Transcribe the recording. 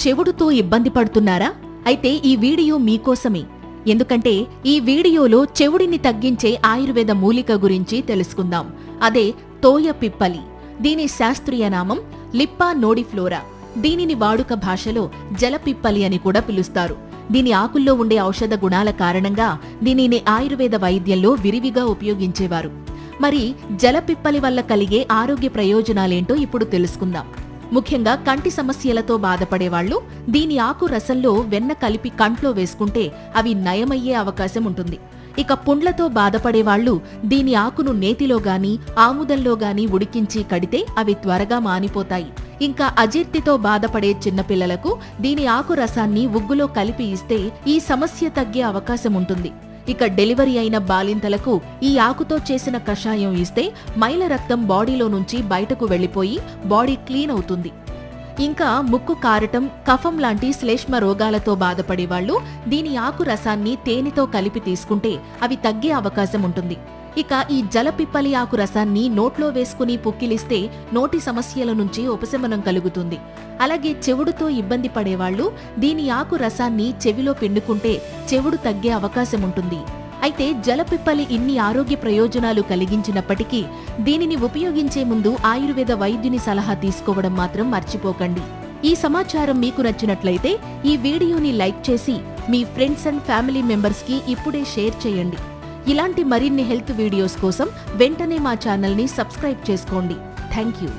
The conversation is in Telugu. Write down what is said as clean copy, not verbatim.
చెవుడుతో ఇబ్బంది పడుతున్నారా? అయితే ఈ వీడియో మీకోసమే. ఎందుకంటే ఈ వీడియోలో చెవుడిని తగ్గించే ఆయుర్వేద మూలిక గురించి తెలుసుకుందాం. అదే తోయ పిప్పలి. దీని శాస్త్రీయ నామం లిప్పా నోడిఫ్లోరా. దీనిని వాడుక భాషలో జలపిప్పలి అని కూడా పిలుస్తారు. దీని ఆకుల్లో ఉండే ఔషధ గుణాల కారణంగా దీనిని ఆయుర్వేద వైద్యంలో విరివిగా ఉపయోగించేవారు. మరి జలపిప్పలి వల్ల కలిగే ఆరోగ్య ప్రయోజనాలేంటో ఇప్పుడు తెలుసుకుందాం. ముఖ్యంగా కంటి సమస్యలతో బాధపడేవాళ్లు దీని ఆకు రసంలో వెన్న కలిపి కంట్లో వేసుకుంటే అవి నయమయ్యే అవకాశం ఉంటుంది. ఇక పుండ్లతో బాధపడేవాళ్లు దీని ఆకును నేతిలో గాని ఆముదంలో గాని ఉడికించి కడితే అవి త్వరగా మానిపోతాయి. ఇంకా అజీర్తితో బాధపడే చిన్నపిల్లలకు దీని ఆకు రసాన్ని ఉగ్గులో కలిపి ఇస్తే ఈ సమస్య తగ్గే అవకాశం ఉంటుంది. ఇక డెలివరీ అయిన బాలింతలకు ఈ ఆకుతో చేసిన కషాయం ఇస్తే మైల రక్తం బాడీలో నుంచి బయటకు వెళ్లిపోయి బాడీ క్లీన్ అవుతుంది. ఇంకా ముక్కు కారటం, కఫం లాంటి శ్లేష్మ రోగాలతో బాధపడేవాళ్లు దీని ఆకు రసాన్ని తేనెతో కలిపి తీసుకుంటే అవి తగ్గే అవకాశం ఉంటుంది. ఇక ఈ జలపిప్పలి ఆకు రసాన్ని నోట్లో వేసుకుని పుక్కిలిస్తే నోటి సమస్యల నుంచి ఉపశమనం కలుగుతుంది. అలాగే చెవుడుతో ఇబ్బంది పడేవాళ్లు దీని ఆకు రసాన్ని చెవిలో పిండుకుంటే చెవుడు తగ్గే అవకాశం ఉంటుంది. అయితే జలపిప్పలి ఇన్ని ఆరోగ్య ప్రయోజనాలు కలిగించినప్పటికీ దీనిని ఉపయోగించే ముందు ఆయుర్వేద వైద్యుని సలహా తీసుకోవడం మాత్రం మర్చిపోకండి. ఈ సమాచారం మీకు నచ్చినట్లయితే ఈ వీడియోని లైక్ చేసి మీ ఫ్రెండ్స్ అండ్ ఫ్యామిలీ మెంబర్స్ కి ఇప్పుడే షేర్ చేయండి. ఇలాంటి మరిన్ని హెల్త్ వీడియోస్ కోసం వెంటనే మా ఛానల్ని సబ్స్క్రైబ్ చేసుకోండి. Thank you.